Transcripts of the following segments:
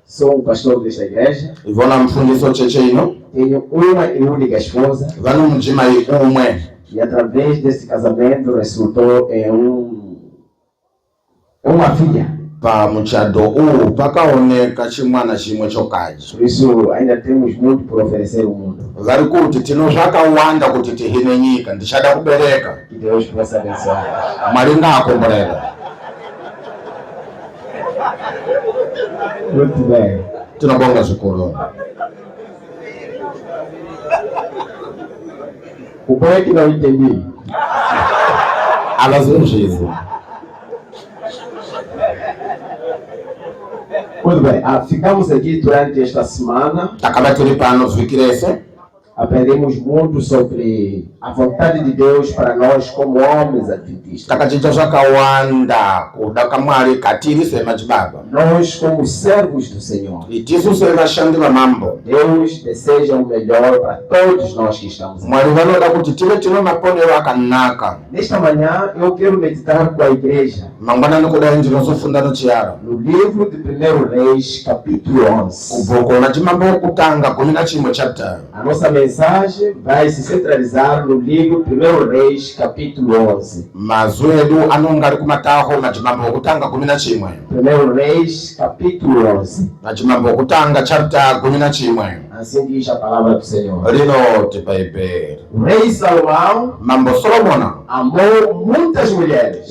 Sou um pastor desta igreja. Tenho uma e única esposa. E através desse casamento resultou em uma filha. Por isso ainda temos muito por oferecer ao mundo. Que Deus possa abençoar. Muito bem. O bom é que não entendi. Muito bem. Ficamos aqui durante esta semana. Aprendemos muito sobre a vontade de Deus para nós como homens adventistas. Nós como servos do Senhor. Deus deseja o melhor para todos nós que estamos aqui. Nesta manhã eu quero meditar com a igreja no livro de 1 Reis, capítulo 11. A nossa mensagem vai se centralizar no livro 1 Reis, capítulo 11. 1 Reis, capítulo 11. Assim diz a palavra do Senhor. O rei Salomão amou muitas mulheres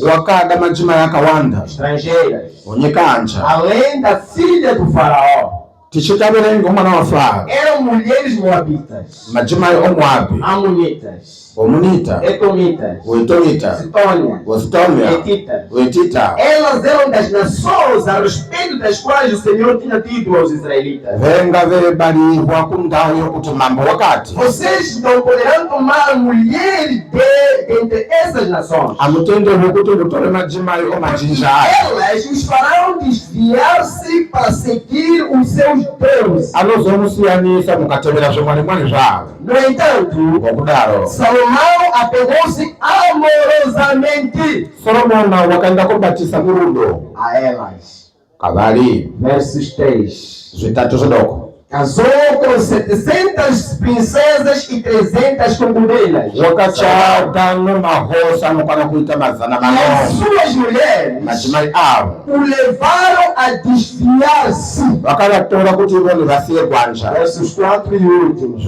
estrangeiras, além da filha do faraó. Eram mulheres moabitas, amonitas, edomitas, hetitas. Elas eram das nações a respeito das quais o Senhor tinha dito aos israelitas: vocês não poderão tomar mulheres dentre essas nações. Elas os farão desviar-se para seguir os seus deuses. No entanto, Salomão apegou-se amorosamente a elas. Versos 3. Casou com 700 princesas e 300 concubinas. E as suas mulheres o levaram a desviar-se. Versos 4 e últimos.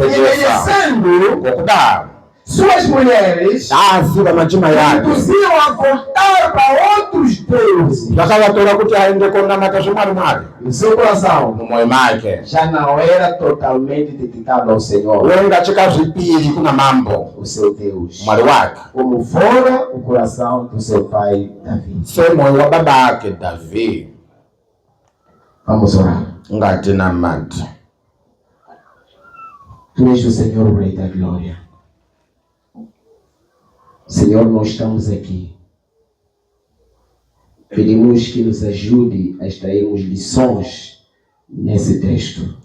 Envelhecendo, suas mulheres induziam a voltar para outros deuses. O seu coração já não era totalmente dedicado ao Senhor, o seu Deus, como fora o coração do seu pai Davi. Vamos orar. Tu és o Senhor, o Rei da Glória. Senhor, nós estamos aqui. Pedimos que nos ajude a extrairmos lições nesse texto,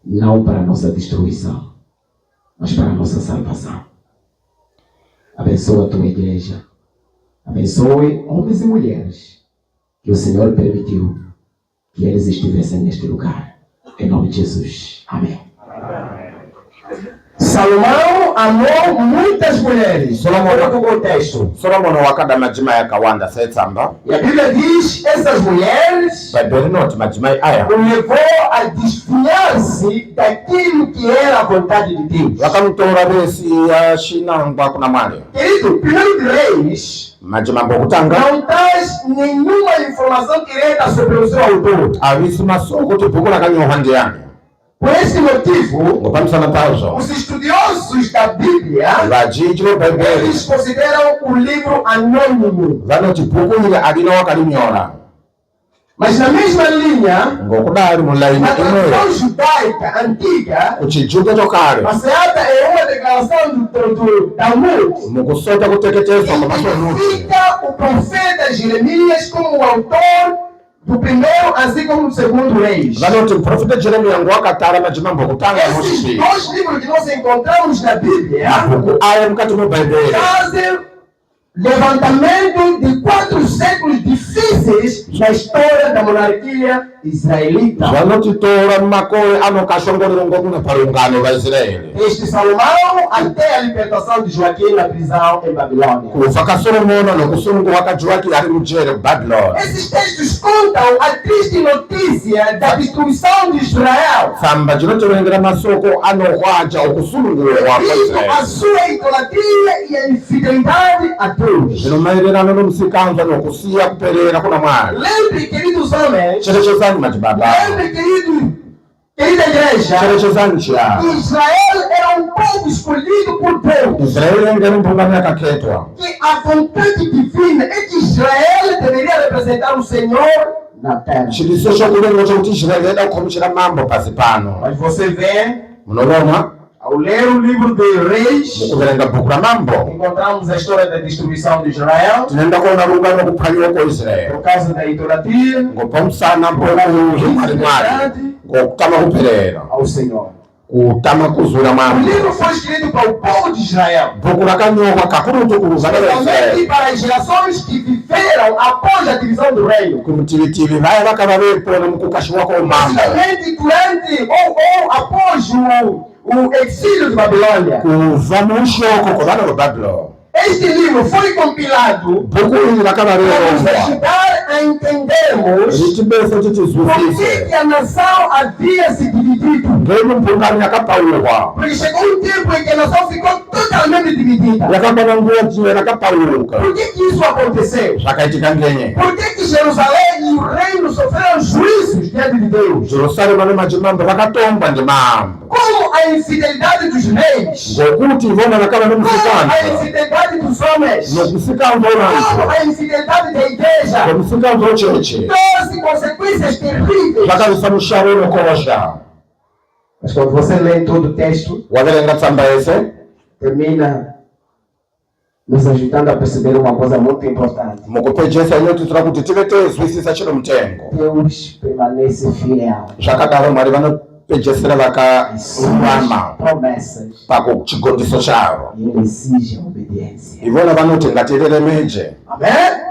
não para a nossa destruição, mas para a nossa salvação. Abençoa a tua igreja. Abençoe homens e mulheres que o Senhor permitiu que eles estivessem neste lugar. Em nome de Jesus. Amém. Salomão amou muitas mulheres. Olha o contexto. E a Bíblia diz: essas mulheres o levou a desviar-se daquilo que era a vontade de Deus. Querido, 1 Reis não traz nenhuma informação direta sobre o seu autor. Por esse motivo, os estudiosos da Bíblia, eles consideram o livro anônimo. Mas na mesma linha, na tradição judaica antiga, baseada em uma declaração do Talmud, identifica o profeta Jeremias como o autor do primeiro, assim como do segundo Reis. Esses dois livros que nós encontramos na Bíblia trazem levantamento de 4 séculos difíceis na história da monarquia israelita. Zvanotitora mumakore anokashongorera ngomuna parungano vaIsraeli. Este Salomão até a libertação de Joaquim na prisão em Babilônia. Kufa ka Solomona nokusununguka ka Joaquim ari mujere Babylon. Esses textos contam a triste notícia da destruição de Israel. Tsamba dzinotorengera masoko anohwaja okusunungurwa kwa Devido à Israeli. sua idolatria e a infidelidade a Deus. Zvinomaererano nomusikanzwa nokusiya kuperera kuna Mwari. Lembre, queridos homens, Cherechezani madzibaba. lembre, querida igreja, Cherechezani chiya. Israel era um povo escolhido por Deus. Israeli ngeri mbungano yakakhetwa. Que a vontade divina é que Israel deveria representar o Senhor na terra. Chiliso chokulengo chokuti Israeli eda kukhomishira mambo pasi pano. Mas você vê, Munoona ao ler o livro de Reis, mukuverenga bhuku la mambo encontramos a história da destruição de Israel tinoenda kuona rungano kuphwanywa kwa Israeli por causa da idolatria ngopamusana mpokuhimari Mwari ngokutama kuperera ao Senhor. kutama kuzula O mambo. livro foi escrito para o povo de Israel, Bhuku rakanyorwa kakurutu kuvana especialmente vaIsraeli para as gerações que viveram após a divisão do reino, kumutivitivhi vaya vakava vepona mukukashiwa kwomambo especialmente durante ou após o exílio de Babilônia. kuva mushoko kwavana veBabylon. Este livro foi compilado Bhuku iri rakava para nos verongwa ajudar a entendermos ritibese por que titizwisise a nação havia se dividido. ngeni mbungano yakapauka Porque chegou um tempo em que a nação ficou totalmente dividida. yakapana nguva dzimwe rakapauka. Por que isso aconteceu? Zvakaitika ngenye Por que Jerusalém e o reino sofreram juízos diante de Deus? Jerusalema nemadzimambo vakatongwa ndemambo Como a infidelidade dos reis, ngokuti ivona vakava como a nemusikanzwa infidelidade dos homens, nomusikanzwa como unanzwa a infidelidade da igreja, nomusikanzwa ucheche trouxe consequências terríveis. zvakavisa musharo unokosha. Mas quando você lê todo o texto, Waverenga tsamba yese termina nos ajudando a perceber uma coisa muito importante. mukupejesa inotitora kuti tive tezwisisa chiro mutengo. Deus permanece fiel Zvakadaro Mwari vanopejesera vakarurama promessas pakuchigondiso chavo. e ele exige obediência. Ivona vanoti ngatirere meje. Amém?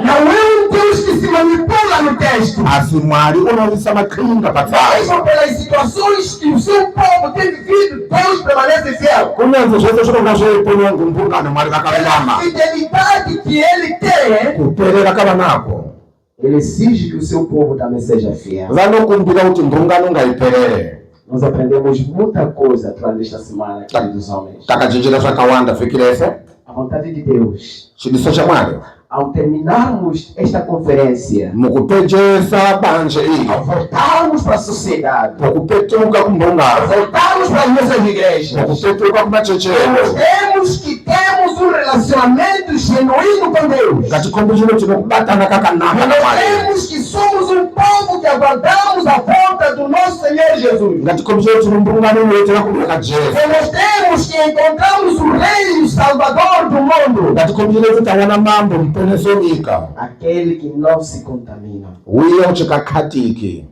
Não é Deus que se manipula no texto. Asi Mwari unovisa makringa patsamba. Mesmo pelas situações que o seu povo tem vivido, Deus permanece fiel. Kunyanzi zvese zvinonga zveiponya ngumbungano Mwari Pela vakarurama fidelidade que ele tem, kuperera kava nako. ele exige que o seu povo também seja fiel. Vanokumbira kuti mbungano ngaiperere. Nós aprendemos muita coisa durante esta semana, queridos homens. Takachinjira zvakawanda fikirese A vontade de Deus. chidiso chamwari Ao terminarmos esta conferência, mukupejesa banje iri ao voltarmos para a sociedade, mukupetuka kumbungano voltarmos para as nossas igrejas, mukupetuka kumachechero temos que termos um relacionamento genuíno com Deus. ngatikombidziro tinokubatana kakanaka Nós naMwari. temos que somos um povo que aguardamos a volta do nosso Senhor Jesus. ngatikombidziro tino mbungano unoitira kudaka Jesu. Nós temos que encontrarmos o Rei e o Salvador do mundo. ngatikombidziro kuti tawana mambo muponesi wenyika Aquele que não se contamina. uye uchikakhatiki.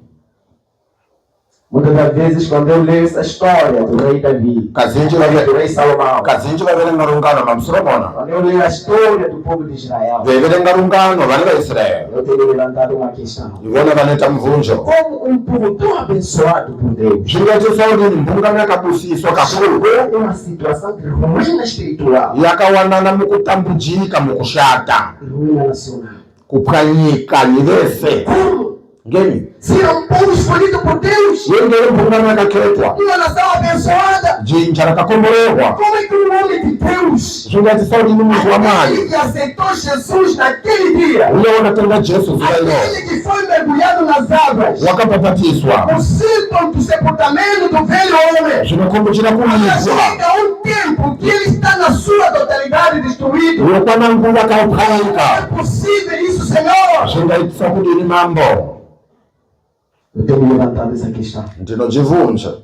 Muitas das vezes, quando eu leio essa história do rei Davi, Kazhinji do rei Salomão, vaverenga rungano mamusoromona quando eu leio a história do povo de Israel, veiverenga rungano vana vaIsraeri eu tenho levantado uma questão. ivona vanoita mubvunzo Como um povo tão abençoado por Deus zvingaitisa kuti mbungano yakapusiswa kakuru chegou a uma situação de ruína espiritual yakawanana mukutambudzika mukushata e ruína nacional? kupwanyika ni vese Como? ngeni Se é um povo escolhido por Deus, yengeri mbungano yakakhetwa uma nação abençoada, jinja rakakomborerwa como é que um homem de Deus, zvingaitisa kuti ni munhu aquele waMwari que aceitou Jesus naquele dia, uye wakatenga Jesu zuva ilo aquele que foi mergulhado nas águas, wakabhabhatiswa o símbolo do sepultamento do velho homem, zvinokombidzira kuizwa chega um tempo que ele está na sua totalidade destruído. unokwana nguva Não é kaupwanyika possível isso, Senhor. zvingaitisa kuti ni mambo. Eu tenho levantado essa questão. ndinojivunja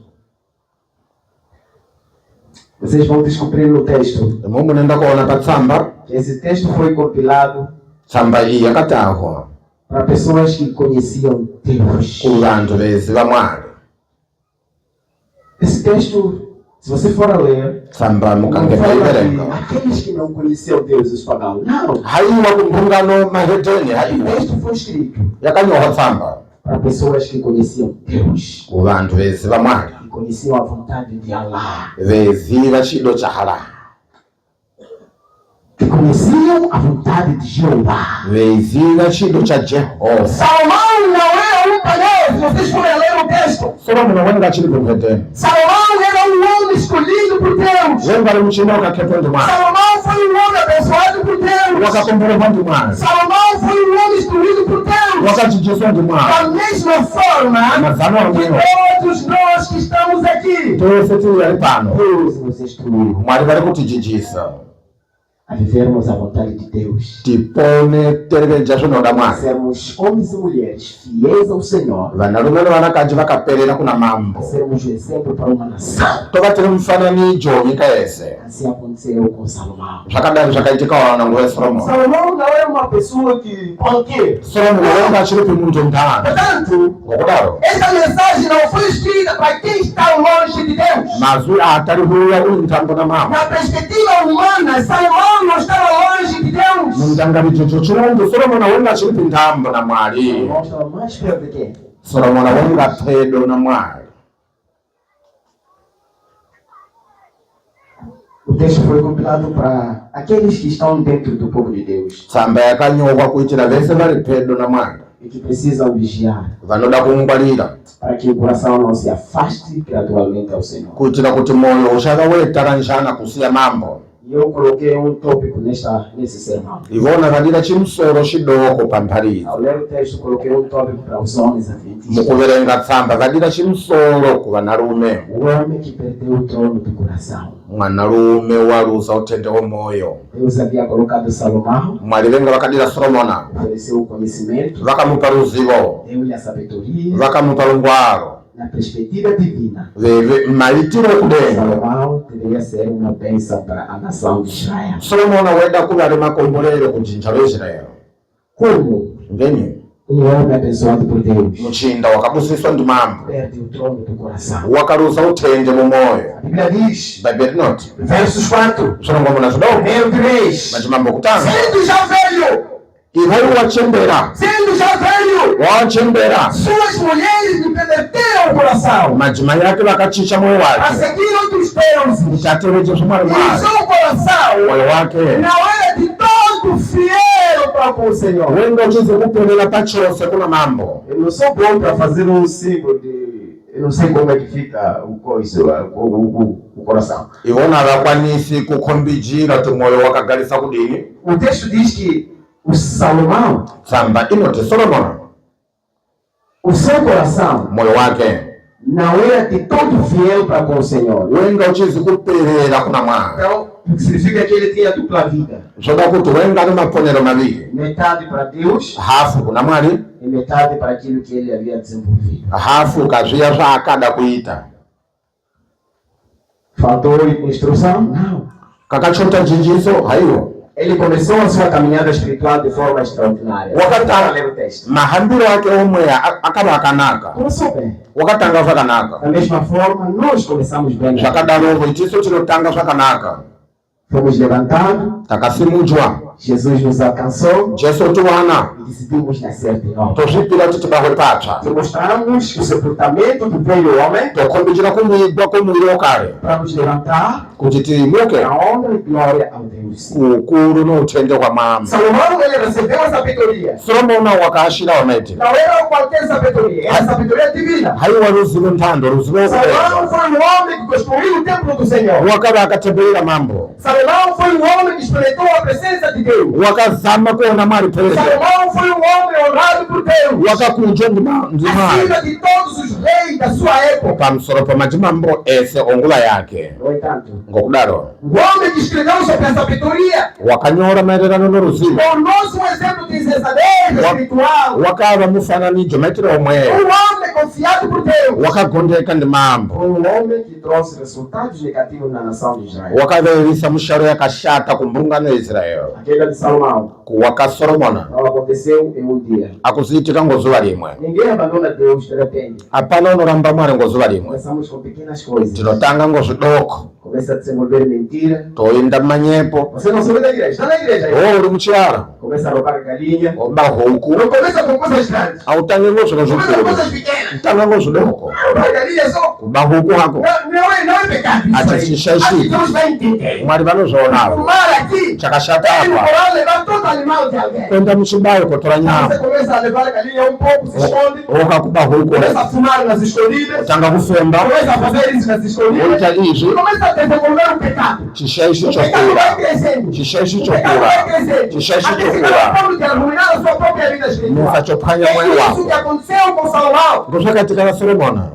Vocês vão descobrir no texto imo munoenda kuona patsamba que esse texto foi compilado tsamba iyi yakatahwa para pessoas que conheciam Deus. kuvantu veiziva Mwari. Esse texto Se você for a ler, tsamba não mukange fala maiverenga que aqueles que não conheciam Deus, os pagãos. Não. haiwa kumbungano mahedeni O haiwa texto foi escrito yakanyoha tsamba para pessoas que conheciam Deus, ku vantu veziva mwali que conheciam a vontade de Allah, veziva chido cha halali que conheciam a vontade de Jeová. veziva chido cha Jehova. Salomão não era um pagão, se vocês forem ler o texto. Solomoni wenga chili kumhedeni Salomão era um homem escolhido por Deus. wenga ali muchino kakhetwa ndi mwali Salomão foi um homem abençoado por Deus. wakakombolewa ndi mwali Salomão foi um homem instruído por Deus. wakachinjiswa ndi mwali Da mesma forma mazano que amwewo todos nós que estamos aqui, tose tili ali pano Deus nos instruiu mwali vari kutijijisa a vivermos a vontade de Deus. tipone terevenja zvinoda mwali Sermos homens e mulheres fiéis ao Senhor. vanarume nevanakadzi vakaperera kuna mambo Sermos um exemplo para uma nação. tova tiri mufananidzo nyika yese Assim aconteceu com Salomão. zvakadai zvakaitika na nguva yeSolomoni. Salomão não era uma pessoa que banqueira. Solomoni wenga achiri pimuntu ndani Portanto, ngokudaro essa mensagem não foi escrita para quem está longe de Deus. mazwi atarihuya uri ntambo na mambo Na perspectiva humana, Salomão não estava longe de Deus. mundangaridzo chirungu Solomoni wenga achiri pintambo na mwali Salomão estava mais perto de quem? Solomoni wenga pedo na mwali. O texto foi compilado para aqueles que estão dentro do povo de Deus Tsamba yakanyorwa kuitira vese vari pedo na mwali e que precisam vigiar vanoda kumungwarira para que o coração não se afaste gradualmente ao Senhor. kuitira kuti moyo ushava wetaranjana kusiya mambo. E eu coloquei um tópico nesse sermão. ivona vadira chimusoro chidoko pampharidzo Ao ler o texto, coloquei um tópico para os homens adventistas. mukuverenga tsamba vadira chimusoro kuvanarume O homem que perdeu o trono do coração. mwanarume waluza utende womoyo. Deus havia colocado Salomão, mwali venga vakadira Solomona ofereceu o conhecimento, vakamupa ruzivo deu-lhe a sabedoria, vakamupa lungwaro na perspectiva divina. maitiro okudenga. Salomão deveria ser uma bênção para a nação de Israel. Solomona weda kuva ari makomborero kujinja reisraeli Como ngeni homem abençoado por Deus muchinda wakabusiswa ndi mambo perde o trono do coração. wakaluza utende mumoyo. A Bíblia diz, Bibeli rinoti versos 4, solomona zvidoko meu 3, machimambo kutanga sendo já velho, ivo wachembera sendo já velho, wachembera suas mulheres lhe perverteram o coração, madzimai ake vakachicha moyo a wake seguir outros deuses, kuti atevedze zvamwari e mwari. seu coração Moyo wake não era de todo fiel para com o Senhor. wenga uchizi kuperera pachose kuna mambo. Eu não sou bom para fazer um símbolo de... Eu não sei como é que fica o coração. ivona avakwanisi kukhombidzira kuti moyo wakagarisa kudini. O texto diz que o Salomão, Tsamba inoti Solomona o seu coração, moyo wake não era de todo fiel para com o Senhor. wenga uchizi kuperera kuna mwari. Então, significa que ele tinha dupla vida. zvoda kuti wenga ane maponero maviri, Metade para Deus hafu kuna mwari e metade para aquilo que ele havia desenvolvido. hafu kazviya zvaakada kuita. Faltou instrução? Não. kakachota njinjiso haiwo. Ele começou a sua caminhada espiritual de forma extraordinária. Wakatanga Ler o texto. mahambiro ake omweya akava akanaka, Começou bem. wakatanga zvakanaka. Da mesma forma, nós começamos bem. zvakadarovo itiso tinotanga zvakanaka. Fomos levantados, takasimudzwa, Jesus nos alcançou jesu tiwana, e decidimos nascer de novo. tozvipira kuti tibahwe patsva, Demonstramos o sepultamento do velho homem tokhombidzira kumwigwa kwomuviri wokare para nos levantar kuti timuke a honra e glória ao Deus. kukuru noutende kwa mwambo. Salomão, ele recebeu a sabedoria. Solomona wakaashira wamaiti Não era qualquer sabedoria, era a sabedoria divina. haiwa ruzivo nthando, ruzivo Salomão okudenga. foi um homem que construiu o templo do Senhor. wakava akatemberera mambo, Salomão foi um homem que experimentou a presença de Deus. wakazama kuona mwari perese, Salomão foi um homem honrado por Deus, wakakunzwa ndi mwari acima de todos os reis da sua época. pamusoro pamadzimambo ese ongula yake. No entanto, ngokudaro o homem que escreveu sobre a sabedoria wakanyora maererano noruzivo, tornou-se um exemplo de insensatez espiritual. wakava mufananidzo maitiro omweyo, Um homem confiado por Deus. wakagondeka ndi mambo, Foi um homem que trouxe resultados negativos na nação de Israel. wakaverisa musharo yakashata kumbungano yeisraeli. A queda de Salomão waka Solomona não aconteceu em um dia. akuziitika ngozuva limwe, Ninguém abandona Deus de repente. apa Tsopano unoramba mwari ngozuva rimwe. Começamos com pequenas coisas. Tinotanga ngozvidoko. Começa a desenvolver mentira. Toenda mumanyepo. Você não soube da igreja, está na igreja aí. Uri muchiyaro. Começa a roubar galinha. Oba huku. Não começa com coisas grandes. Autange ngozvino Começa com zvikuru. coisas pequenas. Tanga ngozvidoko. Roubar galinha só. Kuba huku hako. Não é pecado isso aí. Acho que Deus vai entender. Mwari vanozvionawo. Fumar aqui. Chakashata Ele apa. vai levar todo animal de alguém. Kuenda muchibayo kotora Você nyama. começa a levar a galinha um pouco, se esconde. Okakuba huku. Começa a fumar nas escondidas. Tanga kufemba. Começa a fazer isso nas escondidas. Uita E izvi. começa a desenvolver um pecado. Chishaishi O pecado vai chokura. crescendo. Chishaishi O pecado vai chokura. crescendo. Chishaishi Até chegar chokura. ao ponto de arruinar a sua própria vida espiritual. Musachopanya É mwoyo isso wako. que aconteceu com Salomão. Ngozvakatika na Solomona.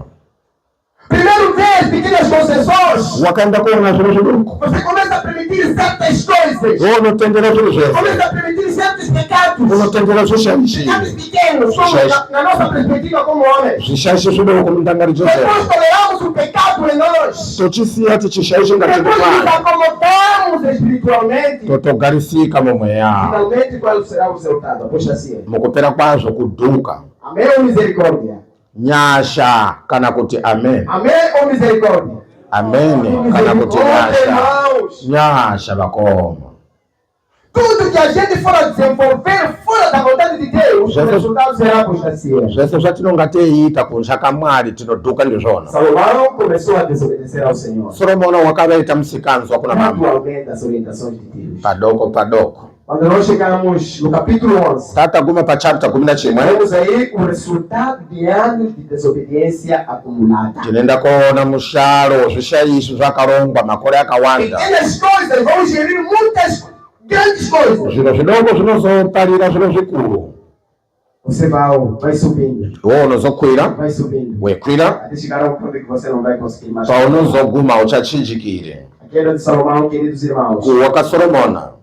Primeiro vê as pequenas concessões. Wakaenda kuona zviro zvidoko. Você começa a permitir certas coisas. Unotendera zviro zvese. Começa a permitir certos pecados. Unotendera zvishaishi. Pecados pequenos. Somos, na nossa perspectiva como homens. Zvishaishi zvidoko mundangari Depois dzose. toleramos o pecado em nós. Tochisiya tichishaishi Depois nos ngachikwana. acomodamos espiritualmente. Totogarisika mumweya. Finalmente, qual será o resultado? Apostasia. Mukupera kwazvo kudhuka. Amém ou misericórdia? Nyasha kana kuti amen. Amém ou misericórdia? Amene kana kuti Misericórdia, nyasha. irmãos. Nyasha vakoma. Tudo que a gente for desenvolver fora da vontade de Deus, o resultado será apostasia. Zvese zvatinonga teita kunja kamwari tinodhuka ndizvona. Salomão começou a desobedecer ao Senhor. Solomona wakavaita musikanzwa kuna mambo Gradualmente as orientações de Deus. padoko padoko. Quando nós chegamos no capítulo 11, Tataguma pa chapter 11 vemos aí o resultado de anos de desobediência acumulada. tinoenda kuona mushalo zvishayishi zvakarongwa makore akawanda. Pequenas coisas vão gerir muitas grandes coisas. Zviro zvidoko zvinozoparira zviro zvikuru. Você vai subindo, Iwe unozokwira vai subindo. wekwira Até chegar a um ponto que você não vai conseguir mais. paunozoguma uchachinjikire. A queda de Salomão, queridos irmãos, Kuwa kwa Solomona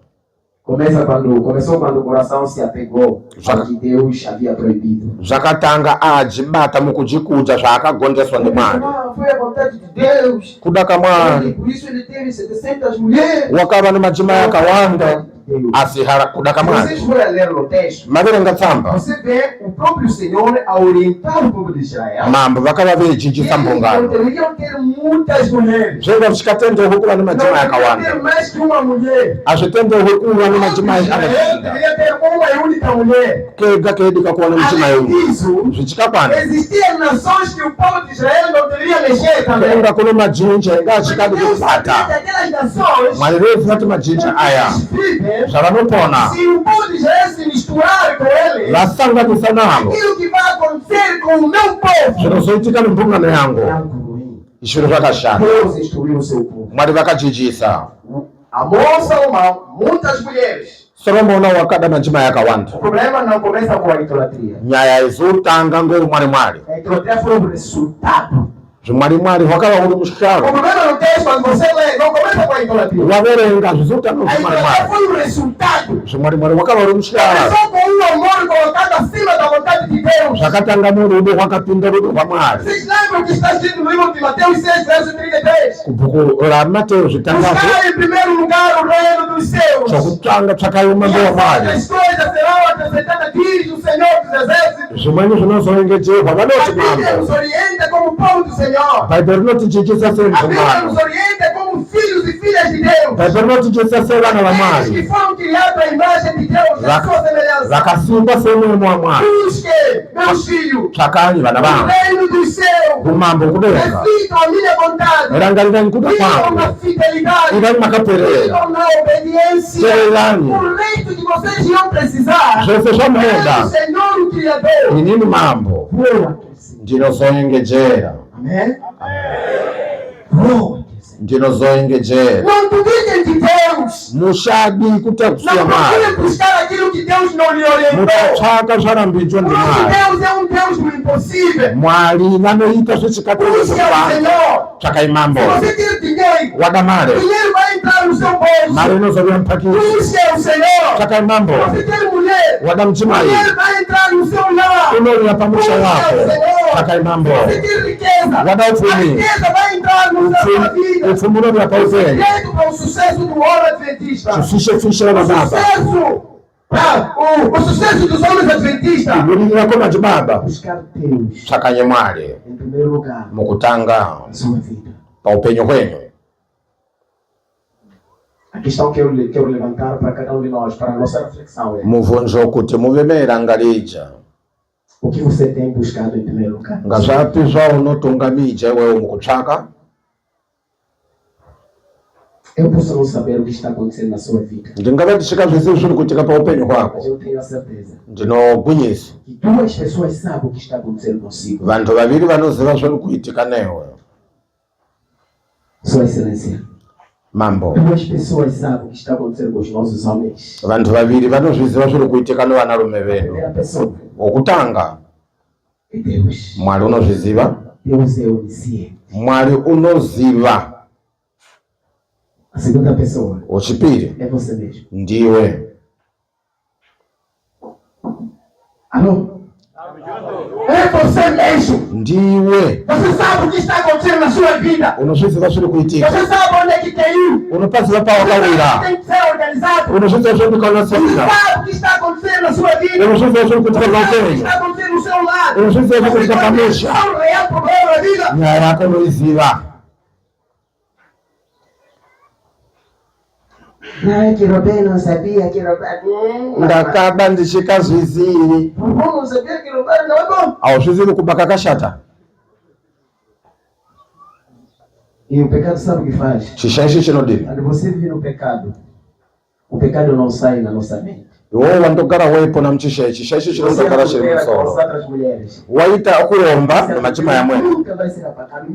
começou quando o coração se apegou ao que Deus havia proibido. zvakatanga ajibata mukujikuta zvaakagondeswa ndimwari. Ah, foi a vontade de Deus. Kuda kamwari Por isso ele teve 700 mulheres. wakava nemadzimai akawanda Deus. asi kuda Se kamwari. vocês forem ler no texto, Maverenga tsamba você vê o próprio Senhor a orientar o povo de Israel. mambo vakava Eles vechinjisa não mbungano deveriam ter muitas mulheres. zvenga zvikatendeuko kuva Não nemadzimai deveriam ter akawanda mais que uma mulher. hazvitendeuko kuva nemadzimai Israel akawanda deveria ter uma e única mulher. kega keidika kuona muchimai Além uyu disso, zvichikakwana existiam nações que o povo de Israel não deveria mexer também. kenga kune majinja enga Porque achikadi Deus sabia kubata daquelas nações mwari vefu ati majinja aya eles vivem. zvavanopona Se o povo de Israel se misturar com eles, vasanganisa navo aquilo que vai acontecer com o meu povo zvinozoitika nembungano é yangu algo ruim. zviro zvakashata. Deus instruiu o seu povo. Mwari vakachinjisa. Amou Salomão, muitas mulheres. Solomona wakada madzimai akawanda. O problema não começa com a idolatria. Nyaya izotanga ngoumwari-mwari. A idolatria foi um resultado. Zvimwari-mwari hwakava uri O musharo. problema no texto, quando você lê, não começa com a idolatria. Waverenga zvizotanga A idolatria zvimwari-mwari. foi um resultado. Zvimwari-mwari hwakava uri musharo. Começou com um amor colocado acima da vontade de Deus. Zvakatanga murudo hwakapinda rudo rwamwari. Vocês lembram que está escrito no livro de Mateus 6, verso 33? Kubhuku ramateo zvitangazvo Buscar em primeiro lugar o reino dos céus. zvokutanga tsvakai umambo E hwamwari. as coisas serão acrescentadas, diz o Senhor dos Exércitos. Zvimweni zvinozoengejerwa A vanoti Bíblia nos mambo. orienta como povo do Senhor. Bhaibheri rinotichichisa A Bíblia nos semvumano. orienta como filhos e filhas de Deus. Bhaibheri rinotichichisa sevana Aqueles vamwari. que foram criados à imagem de Deus, à sua semelhança. Zvakasimba semwemo wamwari. Busque, meus filhos, Tsvakai vana o vangu. reino dos céus. Umambo kudenga. Reflitam a minha vontade. Rangarirani kuda Vivam kwangu. na fidelidade. Ivani makaperera. Vivam na obediência. Teerani. O leito que vocês iam precisar. Zvese É o zvamunoda. Senhor, o Criador. Inini mambo. Ndinozoengejera. Amém? Glória. Ndinozoengejera. Não duvidem de Deus. Mushadi kuita kusiya Não procurem mwari. buscar aquilo que Deus não lhe orientou. Mutatsvaka zvarambidzwa Porque ndimwari. Deus é um Deus do impossível. Mwari vanoita Busque zvisikatozokwana. ao Senhor. Tsvakai mambo. Se você tem dinheiro, Wada mare. o dinheiro vai entrar no seu bolso. Mari inozovuya mupakisi. Busque ao Senhor. Tsvakai mambo. Se tem mulher, Wada o muchimai. dinheiro vai entrar no seu lar. Unouya pamusha wako. Tsvakai mambo. Se tem riqueza, Wada a upfumi. riqueza vai entrar na sua vida. Upfumi unouya paupenyu. Direito para o sucesso do homem adventista. Zvifishe-fishe O vababa. sucesso o sucesso dos homens adventistas. Igulira koma jibaba Buscar Deus sakanye mwale em primeiro lugar mukutanga na sua vida. pa upenyo kwenyu. A questão que eu quero levantar para cada um de nós, para a nossa reflexão é: Muvunjo kuti muvemera ngalija o que você tem buscado em primeiro lugar? ngazapi unotunga mija wewe mukutsvaka. Eu posso não saber o que está acontecendo na sua vida, Ndingava ndishika zvese zviri kuitika pa upenyu mas hwako. eu tenho a certeza Ndinogwinyisa que duas pessoas sabem o que está acontecendo consigo. vantu vaviri vanoziva zviri kuitika newe. Sua Excelência, Mambo, duas pessoas sabem o que está acontecendo com os nossos homens. vantu vaviri vanozviziva zviri kuitika nevanarume A vedu. primeira pessoa Wokutanga é Deus. Mwari unozviziva. Deus é onisciente. Mwari unoziva. A segunda pessoa Wechipiri é você mesmo. ndiwe. Alô? É você mesmo. Ndiwe Você sabe o que está acontecendo na sua vida. unozviziva zviri kuitika. Você sabe onde é que tem ir. Unopaziva Você sabe que pawakawira. tem que ser organizado. Unozviziva zviri Você kukanasira. sabe o que está acontecendo na sua vida. Unozviziva zviri kuitika Você sabe o que paupenyu. está acontecendo no seu lado. Unozviziva zviri Você kuitika sabe pamisha. o real problema da vida. Nyaya yako unoiziva. Não, que Robert não sabia, que Robert... Ndakaba ndichikazvizivi. Não sabia que Robert não é bom. Hauzvizivi kubaka kashata. E o pecado sabe o que faz? Chishaishi chinodini. Quando você vive no pecado, o pecado não sai na nossa mente. Iwewe wandogara waipona muchishayi. Chishaishi Você chinondogara não chiri supera com as musoro. outras mulheres. Waita kuromba nemachima yamwe. Nunca vai ser apagado.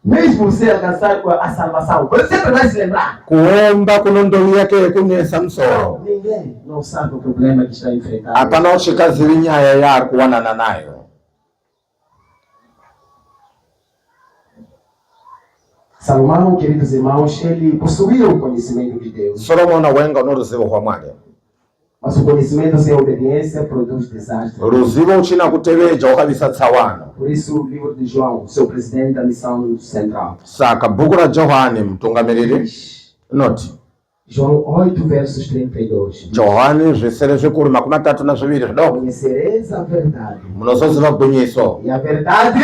Mesmo você alcançar a salvação, você sempre vai se lembrar. Kuomba kunondouya ke kunesa musoro. Ninguém não sabe o problema que está enfrentando. Hapana uchikazivi nyaya yaari kuwanana nayo. Salomão, queridos irmãos, ele possuía o conhecimento de Deus. Solomoni wenga unoruzivo rwa Mwari. Mas o conhecimento sem obediência produz desastre. Ruzivo uchina kutevedza ukavisa tsawano. Por isso, o livro de João, seu presidente da missão central, Saka bhuku ra Johani mutungamiriri diz, noti João 8, versos 32. Johani zvisere zvikuru 32 zvidoko. Conhecereis a verdade, Munozoziva gwinyiso. e a verdade,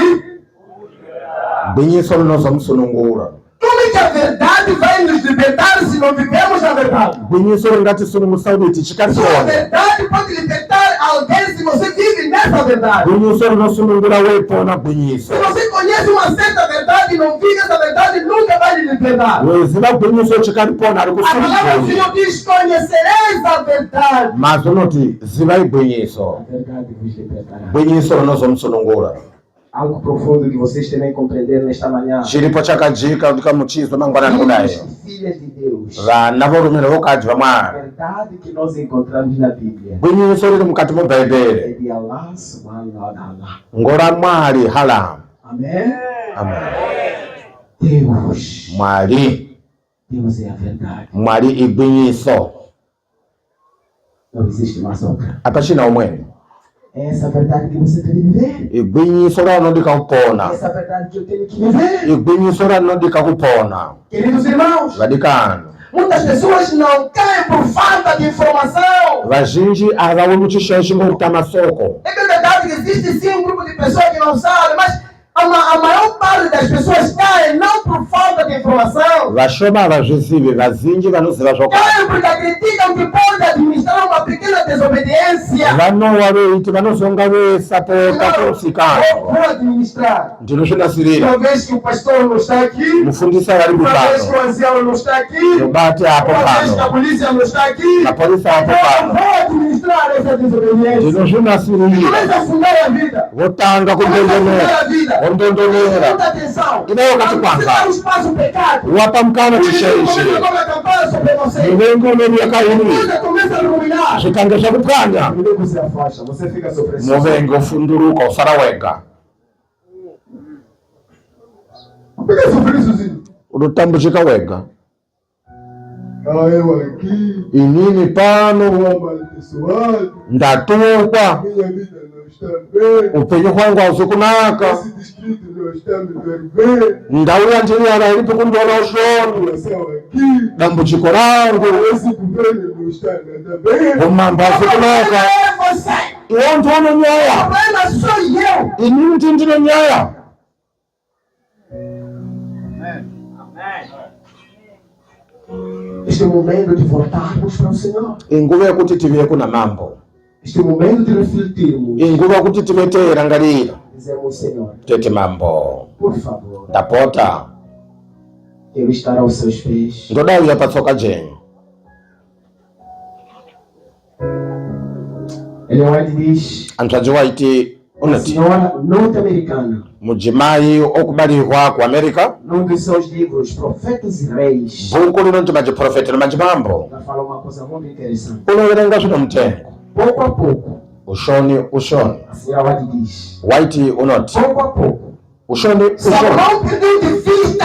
Gwinyiso rinozomusunungura. Como é que a verdade vai nos libertar se não vivemos a verdade? Gwinyiso ringatisunungusa kuti Só a tichikariona. verdade pode libertar alguém se você vive nessa verdade. Gwinyiso rinosunungura weipona gwinyiso. Se você conhece uma certa verdade e não vive essa verdade, nunca vai lhe libertar. Weziva gwinyiso chikaripona ari A palavra do kusunungura. Senhor diz: conhecereis a verdade. Mas unoti zivai gwinyiso. a verdade vos libertará. Gwinyiso rinozomusunungura. Algo profundo que vocês também compreenderam nesta manhã. Chiripo chakajika kuti kamuchizwa mangwanani kudayo. Filhos e filhas de Deus. Vana vorume vokadzi A vaMwari. verdade que nós encontramos na Bíblia Gwinyiso riri mukati é mubhaibheri. de Allah subhanahu wa ta'ala. Ngora Mwari halamu. Amém? Amen. Deus. Mwari. Deus é a verdade. Mwari igwinyiso. Não existe mais outra. Apachina umweni. É essa verdade que você tem que viver. Igwinyiso ranodika kupona. É essa verdade que eu tenho que viver. Igwinyiso ranodika kupona. Queridos irmãos, Vadikano. muitas pessoas não caem por falta de informação. Vazhinji avawe muchishayi chingorita masoko. É verdade que existe sim um grupo de pessoas que não sabem, mas a maior parte das pessoas caem não por falta de informação. Vashoma vazvizivi vazhinji vanoziva zvokati. Caem porque acreditam que pode administrar uma pequena desobediência. Vanowa veiti vanozonga vesapota kusikano. Vou administrar. Ndinozvinasirira. Uma vez que o pastor não está aqui, Mufundisa vari uma vez que kupano. o ancião não está aqui, Mubati apo uma vez que a pano. polícia não está aqui, Mapolisa apo eu pano. vou administrar essa desobediência. Ndinozvinasirira. Começa a fundar a vida. Votanga Começa a fundar kundondonera. a vida. Ondondonera. Muita atenção. Que nem eu que te Você guardo. dá espaço ao pecado. Wapa mkana O inimigo chishayishi. começa a acampar sobre você. Muvengo umeni yakaini. Você começa a ruminar. Zvikange zvakupwanya. Primeiro você afasta, você fica sofrendo. Muvengo funduruka usara wega. Por que sofrer sozinho? Unotambudzika wega. Eu aqui, Inini pano amaldiçoado, ndatukwa. minha vida não está bem. Upenyu hwangu hauzi kunaka. Esse distrito não ndau yandinyara ilipo kundiona ushoni dambudziko langu umambazi kunoka iwo ndione nyaya inini ndi ndine nyaya. Este é o momento de voltarmos para o Senhor. Inguva yakuti tiviye kuna mambo. Este é o momento de refletirmos. Inguva kuti timete rangarira. Dizemos, Senhor, Tete mambo. por favor, Tapota. eu estarei aos seus pés. Ndoda uya patsoka jenyu. Ellen White diz, Antsvaji waiti a unati. senhora norte-americana, Mudzimai okubalirwa ku America. num dos seus livros, Profetas e Reis, Bhuku linonti machiprofeti na machimambo. ela fala uma coisa muito interessante. Unoverenga zvino mutengo. Pouco a pouco, Ushoni. a senhora White diz, Waiti unoti. pouco a pouco, Ushoni. Salomão perdeu de vista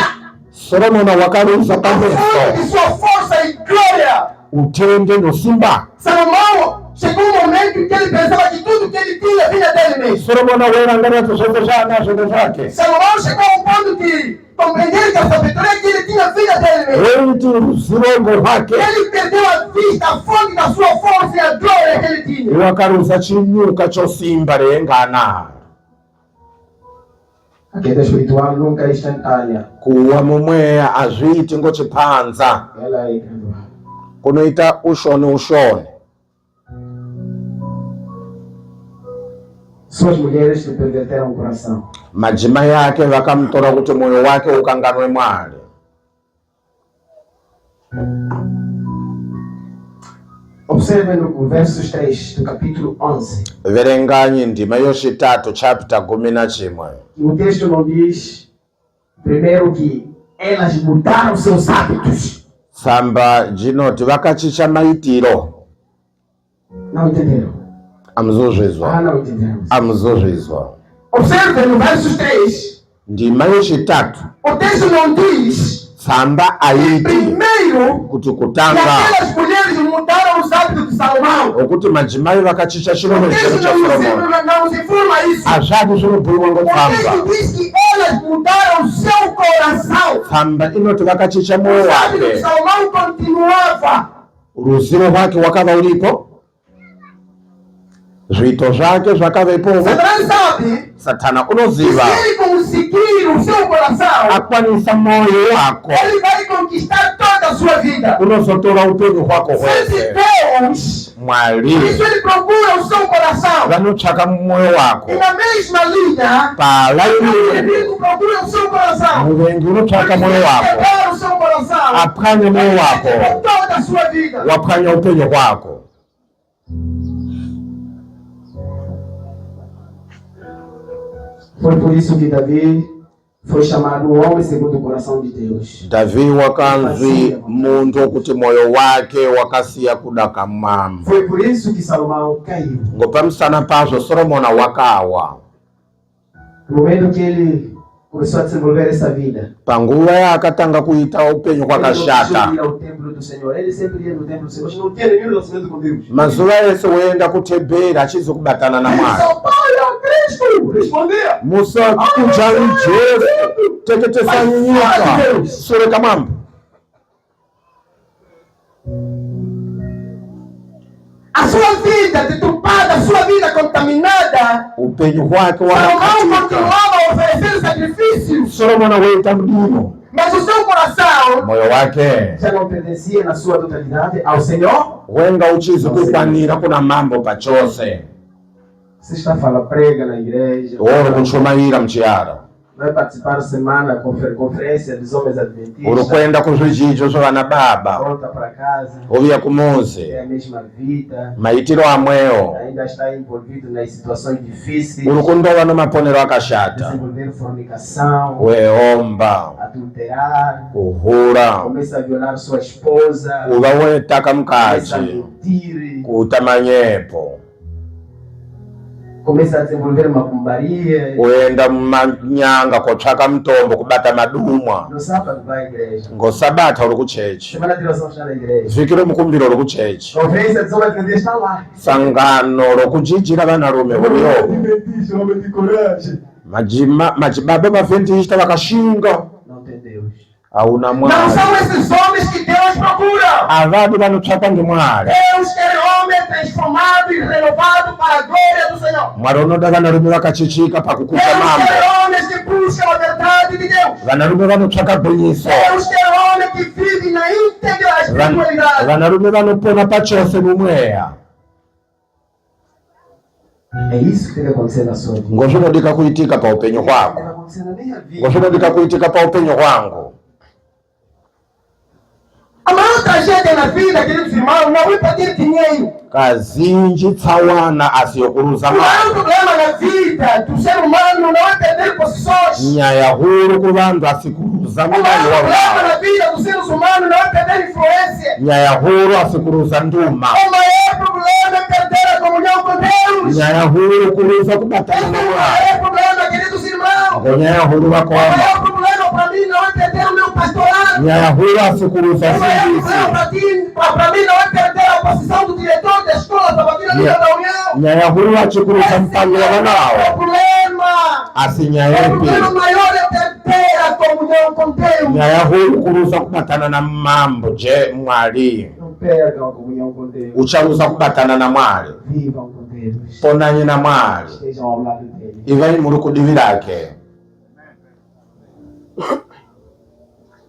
Solomoni wakaluza a pameso. fonte de sua força e glória. Utende nosimba. Salomão chegou um momento em que ele pensava que tudo que ele tinha vinha dele mesmo. Solomoni awerangaria zvose zvaanazvo zvake. Salomão chegou a um ponto de compreender que a sabedoria que ele tinha vinha dele mesmo. Weiti ruzivo rwake. Ele perdeu a vista, a fonte da sua força e a glória que ele tinha. Wakaluza chinyuka chosimba rengana. A queda espiritual nunca é instantânea. Kuwa mumweya azviiti ngochipanza. Ela é gradual. Kunoita ushoni. Suas mulheres te perverteram o coração. Madzimai ake vakamutora kuti mwoyo wake ukanganwe Mwari. Observe no versos 3 do capítulo 11. Verenganyi ndima yochitatu chapter 11. O texto não diz, primeiro, que elas mudaram seus hábitos. Tsamba dzinoti vakachicha maitiro. Não entenderam? Amuzozvizwa. Não entenderam. Amuzozvizwa. Observe no versos 3. Ndima yochitatu O texto não diz, tsamba aiti primeiro, kuti que kutanga aquelas mulheres mudaram os hábitos de Salomão. okuti madzimai vakachicha O chiromo texto chero cha Solomoni. não nos informa isso. Hazvati zvinobhuyiwa O texto ngotsamba. diz que elas mudaram o seu coração. Tsamba inoti vakachicha mwoyo O hábito de wake. Salomão continuava. Ruzivo rwake rwakava uripo. Zviito zvake zvakava ipovo. Satanás sabe Satana que unoziva se ele conseguir o seu coração, akwanisa mwoyo wako ele vai conquistar toda a sua vida. unozotora upenyu hwako Se hwese. Deus, Mwari isso ele procura o seu coração. vanotsvaka mwoyo wako. E na mesma linha, o Palaini inimigo procura o seu coração. muvengi unotsvaka mwoyo wako. Quebrar o seu coração. Apwanye mwoyo wako. Por toda a sua vida. Wapwanya upenyu hwako. Foi por isso que Davi foi chamado o homem segundo o coração de Deus. Davi wakanzi mundu wokuti mwoyo wake wakasiya kuda kamwamba. Foi por isso que Salomão caiu. Ngopamusana pazvo Solomona wakawa. No momento que ele começou a desenvolver essa vida, Panguva yaakatanga kuita upenyu ele não hwakashata. quis ir ao templo do Senhor. Ele sempre ia no templo do Senhor, mas não tinha nenhum relacionamento com Deus. Mazuva ese woenda kutembera achizokubatana na Ele Mwari. só, Pai, é Cristo! Respondia. Musa kunjani Jesu teketesani nyika sure kamambo. A sua vida deturpada, a sua vida contaminada, Upenyu hwake Salomão wakakatika. continuava a oferecer sacrifícios, Solomona woita mdimo. mas o seu coração Moyo wake já não pertencia na sua totalidade ao Senhor. wenga uchizi kukwanira kuna mambo pachose. Você está falando, prega na igreja, Uri kuchumaira mchiyara. vai participar da semana, conferência dos homens Uri adventistas, kwenda kuzvidzidzo zvavana baba. volta para casa, Uya é kumuzi. a mesma vida, Maitiro amwewo. ainda está envolvido nas situações difíceis, Uri kundova nemaponero akashata. desenvolver fornicação, Weomba. adulterar, Kuhura. começa a violar sua esposa, Uva wetaka começa a mukadzi. mentir, Kuuta manyepo. começa a desenvolver macumbaria. Kuenda mumanyanga kotsvaka mutombo kubata madumwa. No sábado vai à igreja, Ngosabata uri kuchechi. semana de oração está na igreja, Vhiki remukumbiro uri kuchechi. conferência dos homens adventistas está lá. Sangano rokudzidzira vanarume uriyo. Adventista, homem de coragem. Majibaba baventista vakashinga não tem Deus. auna Não mwali são esses homens que Deus procura. avadi vanotsvaka ndimwali Deus quer homem transformado e renovado para a glória do Senhor. mwali unoda vanarume vakachichika pakukuza Deus mambo quer homens que buscam a verdade de Deus. vanarume vanotsvaka gwinyiso Deus quer homem que vive na íntegra espiritualidade. vanarume vanopona pachose mumweya. É isso que deve acontecer na sua vida. ngozvinodika kuitika paupenyu Deve hwako acontecer na minha vida. ngozvinodika kuitika paupenyu hwangu. A maior tragédia na vida, queridos irmãos, não é perder dinheiro. Kazhinji tsawana asiyokuruza O maior mali. problema na vida do ser humano não é perder posições. Nyaya huru kuvantu asikuruza O maior mali problema wavo. na vida dos seres humanos não é perder influência. Nyaya huru asikuruza nduma. O maior problema é perder a comunhão com Deus. Nyaya huru kuruza Esse kubatana é o na mwali. maior problema, queridos irmãos. Nyaya huru O vakoma. maior problema para mim não é perder o meu pastorado. Nyaya huru asikuruza O maior sindisi. problema para mim não é perder a posição do diretor da escola da Batina Liga da União. Nyaya huru Esse achikuruza mpango é o wavanawo. problema. Asi O nyaya problema ipi. maior é perder a comunhão com Deus. Nyaya huru kuruza kubatana na mambo je mwali. Não percam a comunhão com Deus. Ucharuza kubatana na mwali. Vivam com Deus. Ponani na mwali. Estejam ao lado dele. Ivai muri kudivi lake.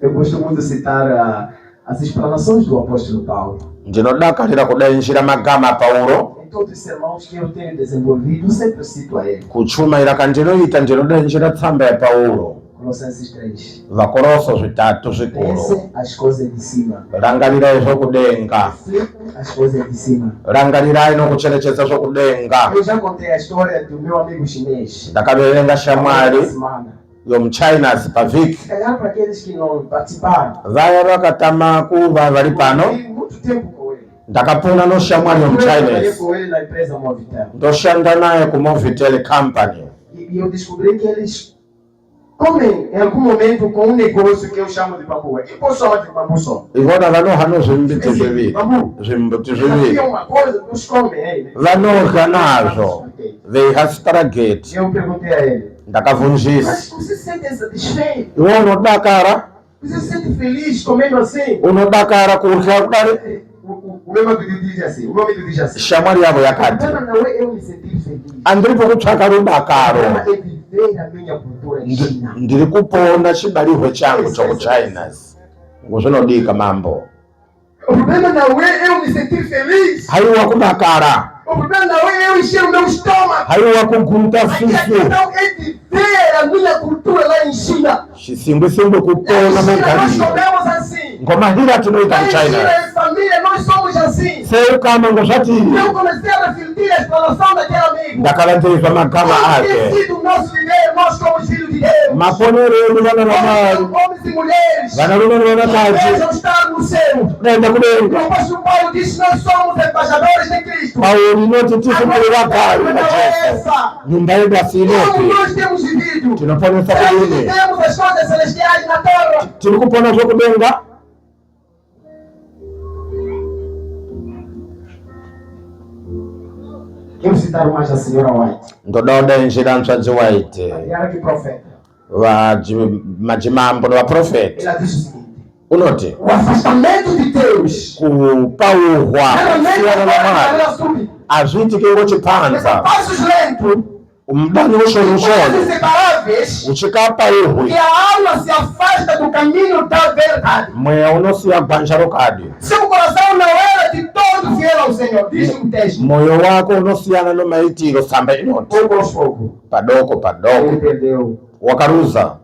Eu gosto muito de citar as explanações do apóstolo Paulo. Ndinodakarira kudainjira magama a Paulo Em todos os sermões que eu tenho desenvolvido, eu sempre cito a ele. kuchumaira kandinoita ndinodainjira tsamba ya Paulo Colossenses 3. vakoloso zvitatu zvikuru. Pense as coisas de cima. Rangarirai zvokudenga. Reflita as coisas de cima. Rangarirai nokucherechedza zvokudenga. Eu já contei a história do meu amigo chinês. Ndakaverenga Essa shamwari semana. yomuchinas pavhiki. Se calhar para aqueles que não participaram. Vaya vakatama kuva vari Eu pano. tive muito tempo com ele. Ndakapona noshamwari Eu trabalhei yomuchinas. com ele na empresa Movitel. Ndoshanda naye kumovitel company. E eu descobri que eles comem em algum momento com um negócio que eu chamo de bambu. E posso chamar de bambu só? Ivona vanohano zvimbiti zviviri. Bambu. Zvimbiti Havia zviviri. uma coisa que os comem aí. Vanorya nazvo. They have stargate. Eu perguntei a ele. Ndakavunjisa. Mas você se sente satisfeito? Iwe unodakara? Você se sente feliz comendo assim? Unodakara kurya kudari? O meu marido diz assim. O meu marido diz assim. Shamwari yavo yakati. Não é eu me sentir feliz. Andiripo kutsvaka rudakaro. É viver a minha cultura china. Ndiri kupona chibarirwe changu chokuchinas. Ngozvinodika mambo. O problema não é eu me sentir feliz. Haiwa kudakara. O problema não é eu encher o meu estômago. Haiwa kuguta Aqui a susu. questão é viver a minha cultura lá em China. Xisimbwisimbi Lá kupona em China nós mugariro. comemos assim. Ngomahira tinoita Lá em China, kuchina. em família, nós somos assim. Seukama ngozvatiri. Eu comecei a refletir a explanação daquele amigo. Ndakalanzirisa magama Qual tem ake. sido o nosso viver, nós somos filhos de Deus. Maponero edu vana namari. Homens e mulheres. Vanarume nevanakadzi. Desejam estar no céu. Naenda O kudenga. apóstolo Paulo disse: nós somos embaixadores de Cristo. Pauli inoti tisi Agora, mberi a vagari pergunta não é vajesu. essa. Nyumba yedu Como asinopi. nós temos vivido? Tinoponesa Será que kudini. vivemos as coisas celestiais na terra? Tiri kupona zvokudenga. Quero citar mais a senhora White. Ndoda kudainjira mswadzi waite. Era que profeta. Madzimambo nevaprofeti. Ela diz o seguinte: Unoti o afastamento de Deus kupauhwa realmente kusiyana na Mwari ela súbita. azviitiki São ngochipanza. passos lentos, Umdani coisas ushoni-shoni inseparáveis, uchikapauhwi. que a alma se afasta do caminho da verdade. Mweya unosiya gwanja rokadi. Seu coração não era de todo fiel ao Senhor, diz o texto. Moyo wako unosiyana nomaitiro samba inoti. Pouco aos poucos, Padoko ele padoko perdeu wakaruza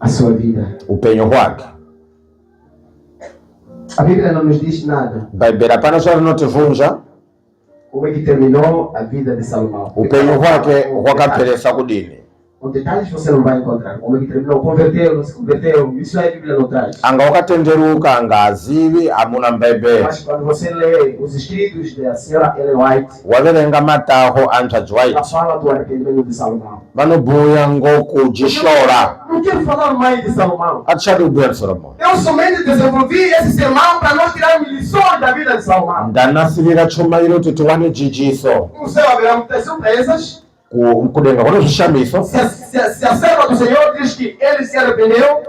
a sua vida. upenyu hwake. A Bíblia não nos diz nada Bhaibheri hapana zvarinotivunja como é que terminou a vida de Salomão. upenyu hwake hwakaperesa kudini. Com detalhes você não vai encontrar. Como é que terminou? Converteu, não se converteu. Isso aí a Bíblia não traz. Anga wakatenderuka anga azivi hamuna mbhaibheri. Mas quando você lê os escritos da senhora Ellen White, Waverenga mataho antsvadzi ela waiti fala do arrependimento de Salomão. vanobhuya ngokujishora. Não quero falar mais de Salomão. Atichadi kubhuya ndiSolomoni. Eu somente desenvolvi esse sermão para nós tirarmos lições da vida de Salomão. Ndanasirira chumairo kuti tiwane dzidziso. No céu haverá muitas surpresas. kudenga kuna zvishamiso. Se a serva do Senhor diz que ele se arrependeu,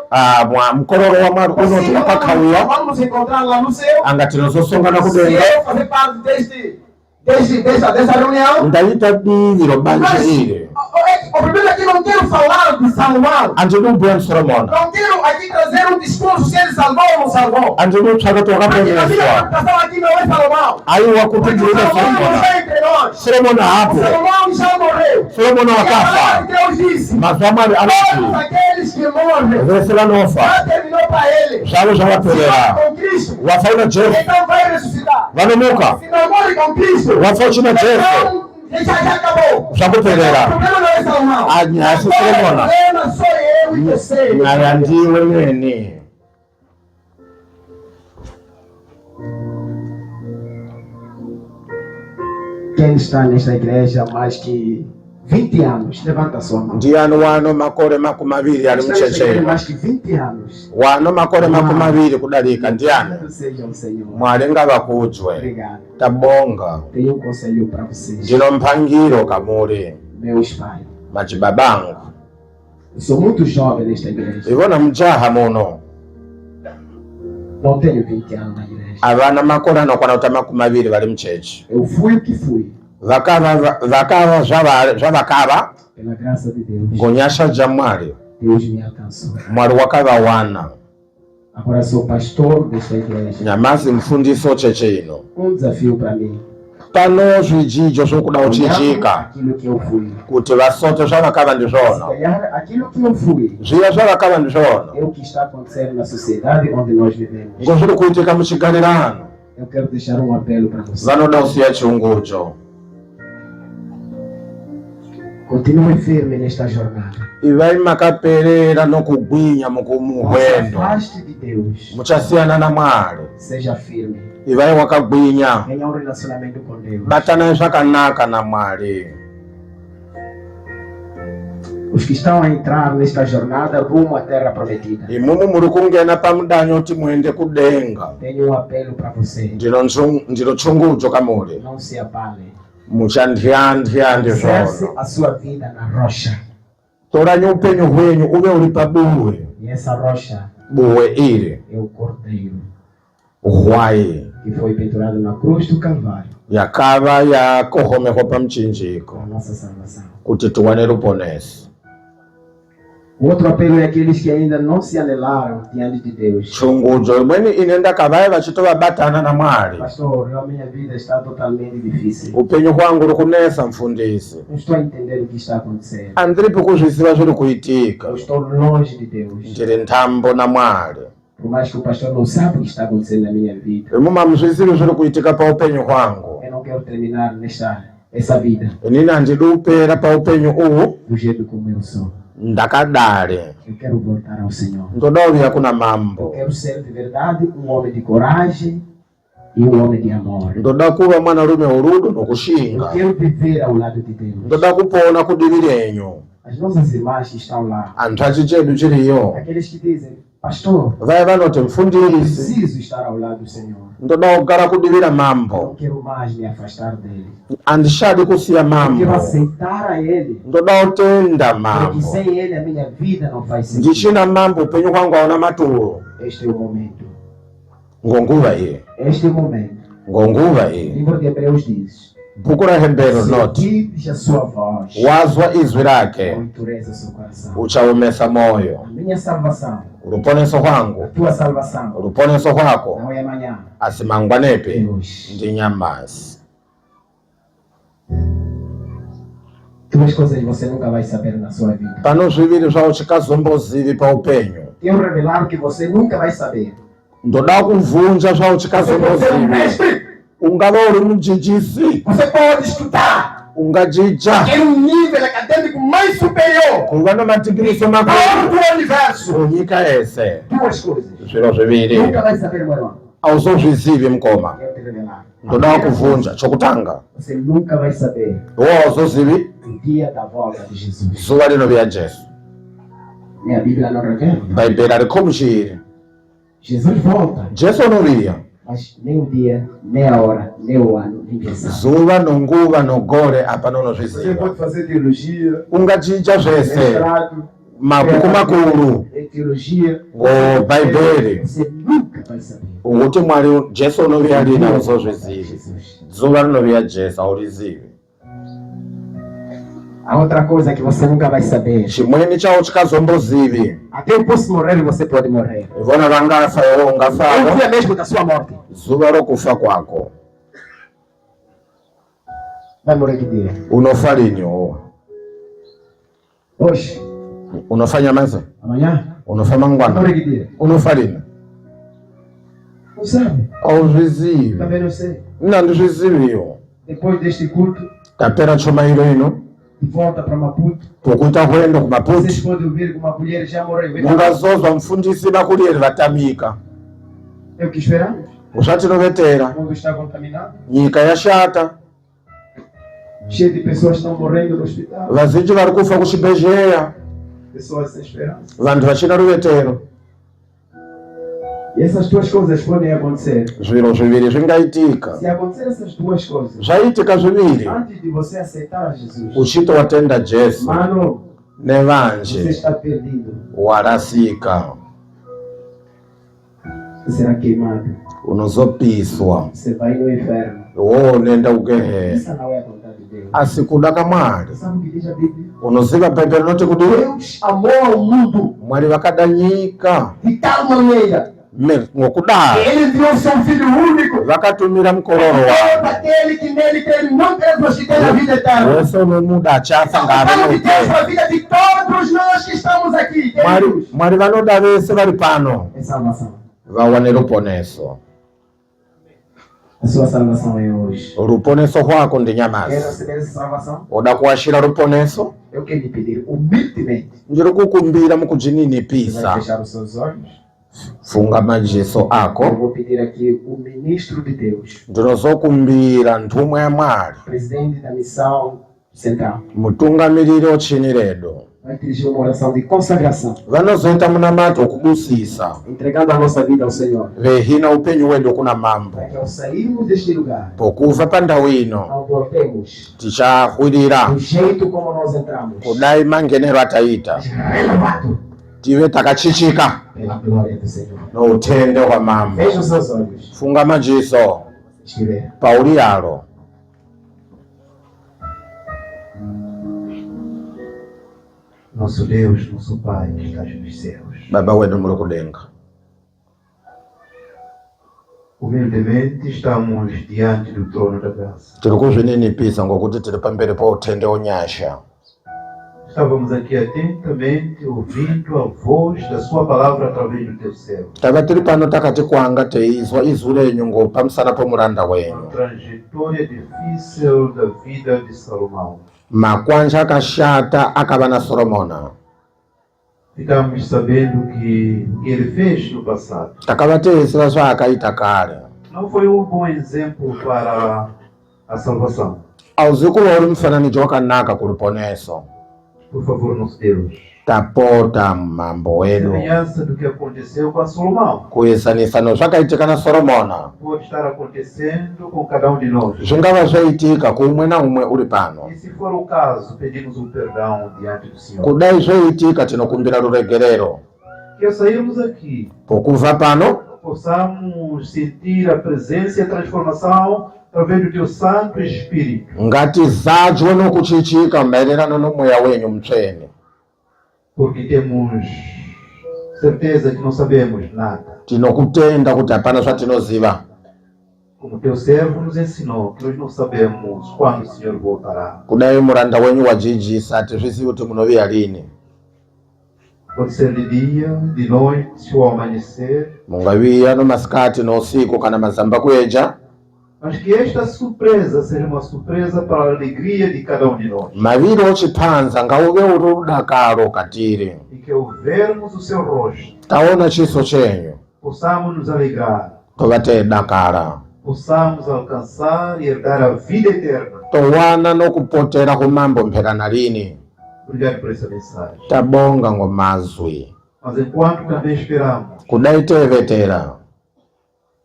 mkororo wa Mwari unoti wakakauya vamos nos encontrar lá no céu. anga tinososongana Se kudenga eu fazer parte dessa reunião, ndaita diviro banje ile o problema é que não quero falar de Salomão. andinubhuya Solomoni Não quero aqui trazer um discurso se ele salvou ou não salvou. andinotsvaka Aqui na minha tokaponeswa preocupação aqui não é Salomão. aiwa kuti Porque ndiuda Salomão não Solomoni. está entre nós. Solomoni hapo, Salomão já morreu. Solomoni E a palavra wakafa, de Deus disse: mazwi aMwari todos anoti aqueles que morrem, vese vanofa já terminou para ele. zvavo Se zvavaperera, morre com Cristo, wafa una Jesu, então vai ressuscitar. vanomuka, Se não morre com Cristo, wafa uchina Jesu, então já acabou. O zvakuperera. problema não é Salomão. Ah, nyaya si O Solomoni. problema sou eu e você. nyaya ndiwe neni. Quem está nesta igreja há mais que 20 anos, levanta a sua mão. Ndiani wano makore makumi aviri ali Está nesta igreja há muchechero, mais que 20 anos. wano makore makumi aviri kudalika. Ndiani Louvado seja o Senhor. Mwari ngavakudzwe. Obrigado. Tabonga Tenho um conselho para vocês, ndino mphangiro kamuli meus pais. machibabangu Eu sou muito jovem nesta igreja. ivona mjaha muno Não tenho 20 anos na igreja. avana makore anokwana kuti makumi aviri vali mchechi Eu fui o que fui, vakava zvavakava pela graça de Deus. ngonyasha dza Mwari. Deus me alcançou. Mwari wakavawana. Agora sou pastor desta igreja. Nyamasi mfundisi ocheche ino. Desafio para mim. Pano zvidzidzo zvokuda Olhar kuchichika aquilo que eu fui. kuti vasote zvavakava ndizvona, Olhar aquilo que eu fui. zviya zvavakava ndizvona, É o que está acontecendo na sociedade onde nós vivemos. ngo zviri kuitika muchigarirano. Eu quero deixar um apelo para você. Vanoda kusiya chiungudzo. Continue firme nesta jornada. Ivai makaperera nokugwinya Não se mukumuhwendo, afaste de Deus. muchasiyana na Mwari. Seja firme. Ivai wakagwinya, Tenha um relacionamento com Deus. batanai zvakanaka na Mwari. Os que estão a entrar nesta jornada rumo à terra prometida. Imumu muri kungena pamudanyo kuti muende kudenga. Tenho um apelo para você. Ndiro tsungudzo kamuli. Não se abale. Muchandiyandya Exerce ndizvona. a sua vida na rocha. Torani upenyu hwenyu uve uri pabuwe. E essa rocha Buwe iri é o cordeiro hwai que foi pendurado na cruz do Calvário yakava yakohomekwa pamuchinjiko para a nossa salvação. kuti tiwane ruponesi. O outro apelo é aqueles que ainda não se anelaram diante de Deus. Tsungudzo imweni ine ndakavai vachitovabatana na Mwari. Pastor, a minha vida está totalmente difícil. Upenyu hwangu uri kunesa mfundisi, Não estou a entender o que está acontecendo. andiripi kuzviziva zviri kuitika. Eu estou longe de Deus. Ndiri nthambo na Mwari. Por mais que o pastor não saiba o que está acontecendo na minha vida, Mumamuzvizivi zviri kuitika paupenyu hwangu. eu não quero terminar essa vida Inini handidi kupera paupenyu uhu do jeito como eu sou. ndakadare. Eu quero voltar ao Senhor. Ndoda uya kuna Eu mambo. quero ser de verdade um homem de coragem e um homem de amor. Ndoda kuva mwanarume urudo Eu nokushinga. quero viver ao lado de Deus. Ndoda kupona kudiviri renyu. As nossas irmãs que estão lá, Anthu achichedu chiriyo aqueles que dizem, pastor, vai vanoti mfundisi, preciso estar ao lado do Senhor. ndoda kugara kudivira Não mambo, quero mais me afastar dele. andishadi kusiya Eu quero mambo, aceitar a ele. ndoda kutenda Porque mambo. sem ele a minha vida não faz sentido. Ndichina mambo upenyu hwangu hauna maturo. Este é o momento. Ngonguva iyi, Este é o momento. ngonguva O iyi. livro de Hebreus diz: Bhuku la Hebreru se noti ouvides a sua voz, wazwa izwi lake não endureza seu coração. uchaumesa moyo. A minha salvação, Uruponeso a hwangu, tua salvação, uruponeso hwako não é amanhã, asimangwanepi é hoje. ndi nyamasi. Duas coisas você nunca vai saber na sua vida. Pano zviviri zvauchikazombozivi paupenyu. Quero revelar o que você nunca vai saber. Ndoda kuvunja Você pode ser um zvauchikazombozivi. mestre, Ungava uri mudzidzisi, você pode estudar, ungadzidza Ter um nível acadêmico mais superior kuva namatigiriso a makuru todo o universo. munyika yese. duas coisas. Zviro zviviri Nunca vai saber, meu irmão. auzozvizivi mukoma. Quero te revelar. Ndoda kuvunja chokutanga Você nunca vai saber iwo auzozivi o dia da volta de Jesus. zuva linovia Jesu. Minha Bíblia não revela. Bhaibheri arikhomchiri Jesus volta. Jesu unovia Mas nem o dia, nem a hora, nem o ano, ninguém sabe. zuva nonguva nogore apa Você nonozviziva. pode fazer teologia, Ungachicha zvese mestrado, mabhuku makuru em teologia. ngobhaibheri Você nunca vai saber. ukuthi Mwari Jesu unoviya lini awuzozvizivi. Jesus. Zuva rinoviya Jesu aulizivi. A outra coisa que você nunca vai saber. Chimweni chawo chikazombozivi. Até eu posso morrer e você pode morrer. Ivona vangafa iwe É o ungafawo. dia mesmo da sua morte. Zuva rokufa kwako Vai morrer que dia? unofa lini iwowa? Hoje. Unofa nyamaza? Amanhã? Unofa Vai mangwana? morrer que dia? Unofa lini? Não sabe. Auzvizivi. Também não sei. Ndandizviziviwo. Depois deste culto, Tapera chomairo ino de volta para Maputo. pokuita kuenda Vocês kumaputi podem ouvir que uma mulher já morreu. mungazozwa mufundisi vakuliyeri vatamika. É o que esperamos. Usatinovetera O mundo está contaminado. nyika yashata, Cheio de pessoas estão morrendo no hospital. vazhinji vari kufa kuchibhedhleya, Pessoas sem esperança. vantu vachina ruvetero. E essas duas coisas podem acontecer. Zviro zviviri zvingaitika. Se acontecer essas duas coisas, Zvaitika zviviri antes de você aceitar Jesus, uchitowatenda Jesu mano, você nevanji está perdido. warasika, Você será queimado. unozopiswa, Você vai no inferno. iwowo unoenda kugehena. Essa não é a vontade de Deus. Asi kuda kamwari Sabe o que diz a Bíblia? unoziva bhaibheri rinoti kuti Deus amou ao mundo Mwari vakada nyika de tal maneira ngokudaro que Ele enviou seu Filho único. vakatumira mukororo Todo wavo aquele que nele crê não crê, mas que tem a vida eterna. wese unomuda achafa Falo de Deus ngaave. para a vida de todos nós que estamos aqui. queridos. Mwari vanoda vese vari pano É salvação. vawane ruponeso. A sua salvação é hoje. Ruponeso rwako Quer ndinyamazi. receber essa salvação? Uda kuwashira ruponeso? Eu quero lhe pedir humildemente. Ndiri kukumbira Você vai mukudyininipisa. fechar os seus olhos. Funga majiso Eu ako. vou pedir aqui o ministro de Deus, Ndinozokumbira nthumwa ya Mwari, presidente da missão central. mutungamiriri ochini redo. Vai dirigir uma oração de consagração, Vanozoita munamato okubusisa. entregando a nossa vida ao Senhor. Vehina upenyu wedu kuna mambo. Para que ao sairmos deste lugar, Pokuva pandau ino não voltemos tichahwirira do jeito como nós entramos, kudai mangenero ataita mas renovado tive takachichika pela glória do Senhor. noutende hwa mambo. Veja os seus olhos. Funga majiso Estiver. pauli yalo. Nosso Deus, nosso Pai que estás nos céus. Baba wedu muli kudenga. Humildemente estamos diante do trono da graça. Tiri kuzvininipisa ngokuti tiri pamberi pa utende onyasha. Estávamos aqui atentamente ouvindo a voz da sua palavra através do teu céu. Tava tiri pano takati kwanga teizwa izwi lenyu ngopamusana pomuranda Uma wenyu. trajetória difícil da vida de Salomão. Makwanja akashata akava na Solomona. Ficamos sabendo que o que ele fez no passado Takava teisira zvaakaita kare. não foi um bom exemplo para a salvação. Auzi kuva uri mufananidzo wakanaka kuruponeso. Por favor, nosso Deus. Tapota mambo wedu Semelhança do que aconteceu com a Salomão. kuyesanisa nezvakaitika na Solomona Pode estar acontecendo com cada um de nós. zvingava zvaitika kuumwe naumwe uri pano. E se for o caso, pedimos um perdão diante do Senhor. Kudai zvoitika tinokumbira ruregerero. Que ao sairmos aqui, Pokubva pano possamos sentir a presença e a transformação através do teu Santo Espírito. ngatizadzwe nokuchichika maererano nomweya wenyu mutsvene. Porque temos certeza que não sabemos nada. Tinokutenda kuti hapana zvatinoziva. Como teu servo nos ensinou, que nós não sabemos quando o Senhor voltará. Kudai muranda wenyu wadzidzisa hatizvizivi kuti munoviya lini. Pode ser de dia, de noite ou ao amanhecer. Mungaviya nomasikati nousiku kana mazamba kueja. Mas que esta surpresa seja uma surpresa para a alegria de cada um de nós. Maviri ochiphanza ngauve uri rudakaro katiri. E que ao vermos o seu rosto, Taona chiso chenyu possamos nos alegrar, tova teidakara. possamos alcançar e herdar a vida eterna. Towana nokupotera kumambo mphekana lini. Obrigado por essa mensagem.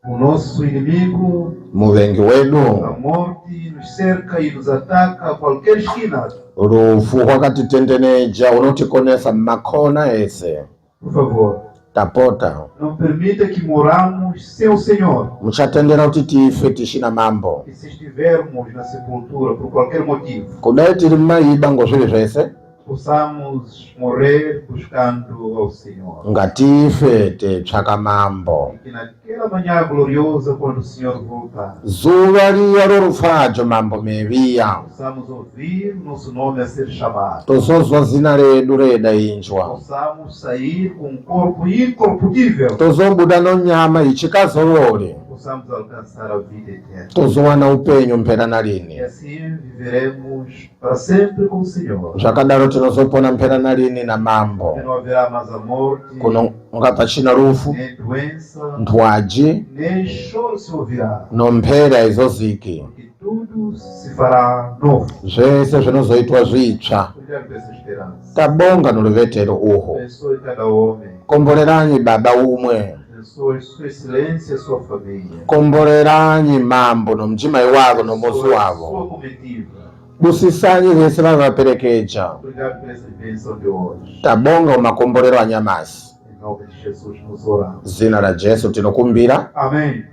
O nosso inimigo, muvengi a wedu, morte, nos cerca e nos ataca a qualquer esquina. rufu rwakatitendeneja unotikonesa mmakhona ese. Por favor, Tapota não permita que moramos sem o Senhor. muchatendera kuti tife tixina mambo E se estivermos na sepultura por qualquer motivo, kudai tiri mmayiba ngozviri zvese possamos morrer buscando ao Senhor. ngatife tetsvaka mambo. E que naquela manhã gloriosa, quando o Senhor voltar, zuva riya rorupfadzo mambo meviya possamos ouvir nosso nome a ser chamado. tozozwa zina redu redayinjwa, Possamos sair com um corpo incorruptível. tozobuda nonyama ichikazorore, Possamos alcançar a vida eterna. tozowana upenyu mpherana E lini. assim viveremos para sempre com o Senhor. Zvakadaro tinozopona mpherana lini na mambo. Que não haverá mais a morte, Kuno ngapachina rufu, nem doença, ndwaji nem choro se ouvirá. nomphera izoziki, Que tudo se fará novo. zvese zvinozoitwa zvitsva. Obrigado por essa esperança. Tabonga noluvetero uho. Abençoe cada homem. Komboleranyi baba umwe, Abençoe sua excelência e sua família. komboleranyi mambo nomjimai wavo nomuzi Abençoe wavo, sua comitiva. busisanyi vese vavaperekeja. Obrigado por essa bênção de hoje. Tabonga umakombolero anyamasi. Em nome de Jesus nos oramos. Zina la Jesu tinokumbira. Amém.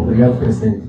Obrigado, presidente.